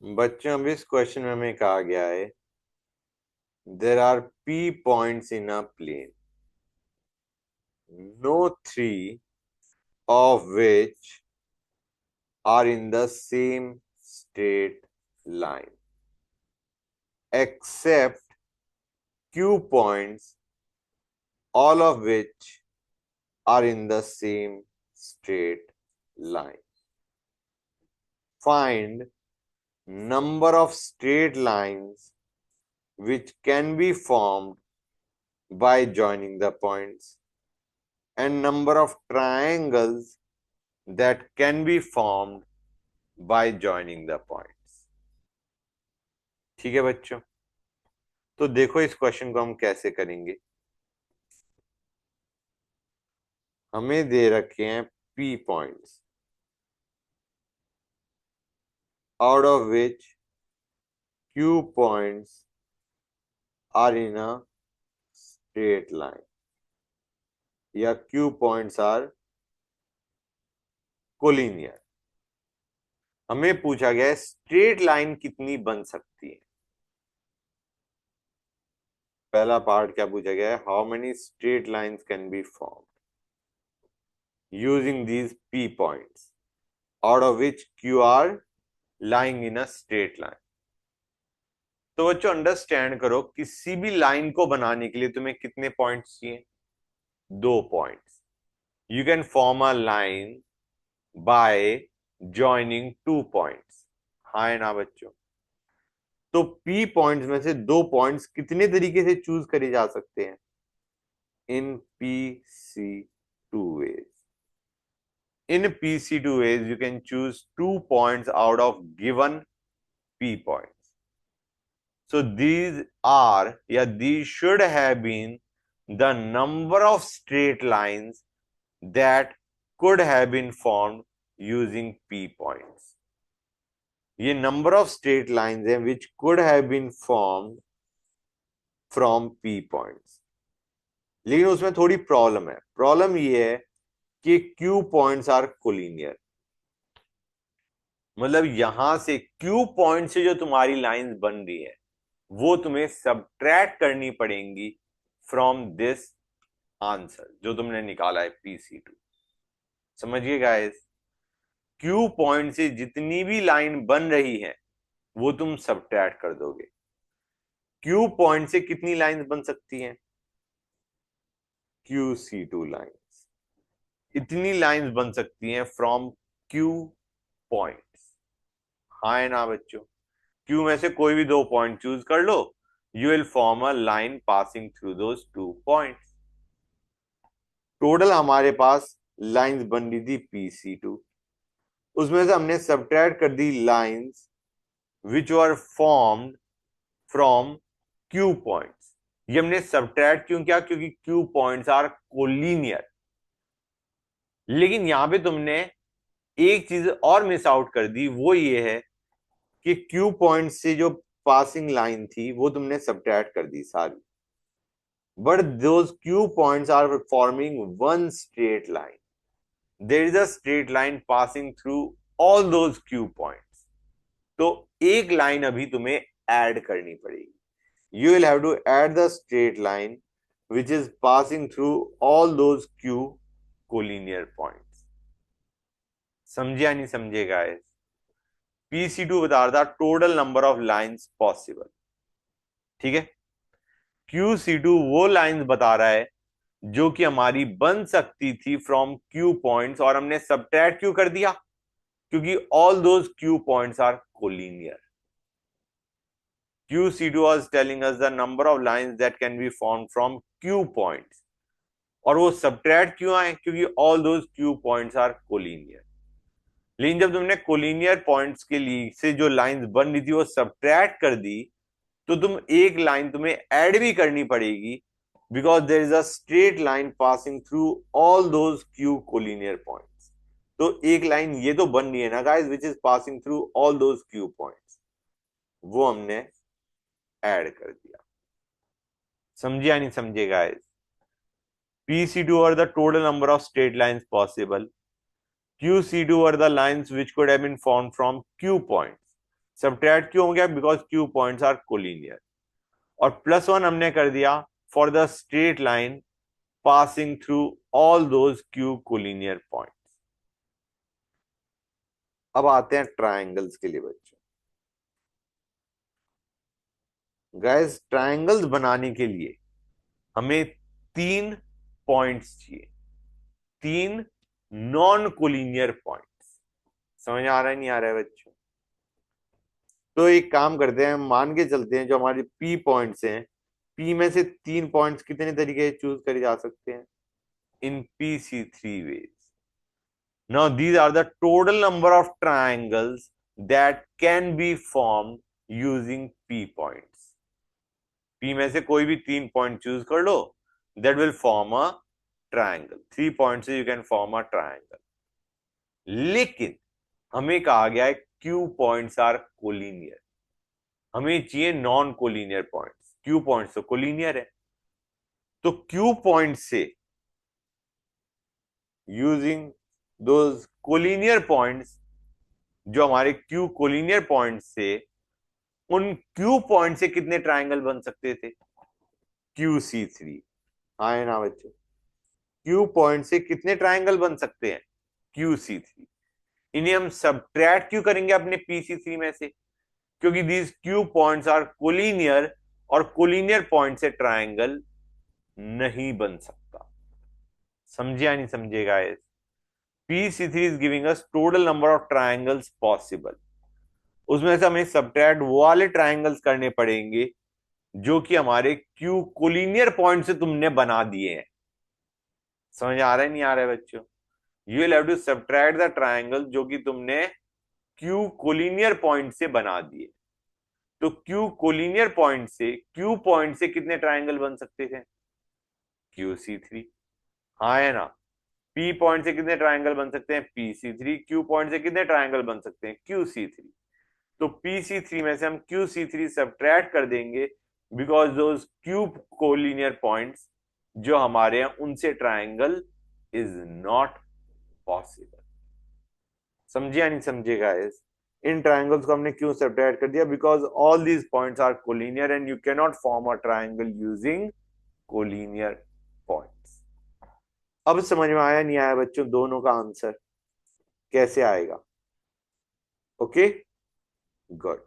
बच्चों अब इस क्वेश्चन में हमें कहा गया है there are P points in a plane, no three of which are in the same straight line except Q points, all of which are in the same straight line. Find number of straight lines which can be formed by joining the points and number of triangles that can be formed by joining the points. ठीक है बच्चों, तो देखो इस question को हम कैसे करेंगे। हमें दे रखे हैं P points, out of which Q points are in a straight line या Q points are कोलिनियर। हमें पूछा गया है स्ट्रेट लाइन कितनी बन सकती है। पहला पार्ट क्या पूछा गया है, how many straight lines can be formed using these P points out of which Q are lying in a straight line. तो बच्चों अंडरस्टैंड करो, किसी भी लाइन को बनाने के लिए तुम्हें कितने पॉइंट्स चाहिए? 2 points. You can form a line by joining 2 points. हाँ है ना बच्चों? तो P पॉइंट्स में से 2 पॉइंट्स कितने तरीके से चूज करे जा सकते हैं? इन PC2 ways. In PC2 ways, you can choose 2 points out of given P points. So these should have been the number of straight lines that could have been formed using P points. ये number of straight lines हैं which could have been formed from P points. लेकिन उसमें थोड़ी problem है। Problem ये है कि Q points are collinear, मतलब यहां से Q पॉइंट से जो तुम्हारी लाइंस बन रही है वो तुम्हें सबट्रैक्ट करनी पड़ेंगी फ्रॉम दिस आंसर जो तुमने निकाला है PC2। समझिए गाइस, Q पॉइंट से जितनी भी लाइन बन रही है वो तुम सबट्रैक्ट कर दोगे। Q पॉइंट से कितनी लाइंस बन सकती हैं? QC2 lines. इतनी लाइंस बन सकती हैं फ्रॉम Q पॉइंट्स। हाँ है ना बच्चों? Q में से कोई भी 2 पॉइंट चूज कर लो, you will form a line passing through those 2 points. Total हमारे पास लाइंस बन रही थी PC2, उसमें से हमने सबट्रैक्ट कर दी lines which were formed from Q points. ये हमने सबट्रैक्ट क्यों किया? क्योंकि Q पॉइंट्स आर कोलिनियर। लेकिन यहां पे तुमने एक चीज और मिस आउट कर दी, वो ये है कि Q पॉइंट से जो पासिंग लाइन थी वो तुमने सबट्रैक्ट कर दी सारी, but those Q points are forming one straight line. There is a straight line passing through all those Q points. तो एक लाइन अभी तुम्हें ऐड करनी पड़ेगी। You will have to add the straight line which is passing through all those Q collinear points. समझे या नहीं समझे गाइस? PC2 बता रहा था total number of lines possible, ठीक है। QC2 वो लाइंस बता रहा है जो कि हमारी बन सकती थी फ्रॉम Q पॉइंट्स, और हमने सबट्रैक्ट क्यों कर दिया? क्योंकि all those Q points are collinear. QC2 was telling us the number of lines that can be formed from Q points, और वो सबट्रैक्ट क्यों आए? क्योंकि all those Q points are collinear. लेकिन जब तुमने कोलिनियर पॉइंट्स के लिए से जो लाइंस बन रही थी वो सबट्रैक्ट कर दी, तो तुम एक लाइन तुम्हें ऐड भी करनी पड़ेगी, because there is a straight line passing through all those Q collinear points. तो एक लाइन ये तो बन रही है ना guys, which is passing through all those Q points, वो हमने ऐड कर दिया। समझे या नहीं समझे guys? PC2 are the total number of straight lines possible. QC2 are the lines which could have been formed from Q points. Subtract क्यों हो गया? Because Q points are collinear. और +1 हमने कर दिया for the straight line passing through all those Q collinear points. अब आते हैं ट्राइंगल्स के लिए बच्चों। गाइस ट्राइंगल्स बनाने के लिए हमें 3 पॉइंट्स चाहिए, 3 नॉन कोलिनियर पॉइंट्स। समझ आ रहा है नहीं आ रहा है बच्चों? तो एक काम करते हैं, मान के चलते हैं जो हमारे पी पॉइंट्स हैं, पी में से 3 पॉइंट्स कितने तरीके से चूज करे जा सकते हैं? इन PC3 ways. Now these are the total number of triangles that can be formed using P points. P में से कोई भी 3 पॉइंट चूज कर लो, that will form a triangle. 3 points से you can form a triangle. लेकिन हमें कहा गया है Q points are collinear. हमें चाहिए non collinear points. Q points तो कोलिनियर है, तो Q पॉइंट से यूजिंग दोज कोलिनियर पॉइंट्स, जो हमारे Q कोलिनियर पॉइंट से, उन Q पॉइंट से कितने ट्राइंगल बन सकते थे? QC3। हाँ है ना बच्चों? Q पॉइंट से कितने ट्राइंगल बन सकते हैं? QC3। इन्हें हम सब्ट्रैक्ट क्यों करेंगे अपने PC3 में से? क्योंकि these Q points are collinear, और कोलिनियर पॉइंट से ट्राइंगल नहीं बन सकता। समझे या नहीं समझे guys? PC3 is giving us total number of triangles possible. उसमें से हमें सब्ट्रैक्ट वो वाले ट्राइंगल्स करने पड़ेंगे जो कि हमारे क्यू कोलिनियर पॉइंट से तुमने बना दिए हैं। समझ आ रहा है नहीं आ रहा है बच्चों? You will have to subtract the triangle जो कि तुमने क्यू कोलिनियर पॉइंट से बना दिए। तो क्यू कोलिनियर पॉइंट से, क्यू पॉइंट से कितने ट्राइंगल बन सकते थे? QC3। हाँ है ना? P पॉइंट से कितने ट्राइंगल बन सकते हैं? PC3। Q पॉइंट से कितने ट्राइंगल बन सकते हैं? QC3। तो PC3 में से हम QC3 सब्ट्रैक्ट कर देंगे, because those cube collinear points जो हमारे हैं उनसे ट्राइंगल इज नॉट पॉसिबल। समझे या नहीं समझे गाइस? इन ट्राइंगल्स को हमने क्यों सब्ट्रैक्ट कर दिया? Because all these points are collinear and you can not form a triangle using collinear points. अब समझ में आया नहीं आया बच्चों दोनों का आंसर कैसे आएगा? Okay, good.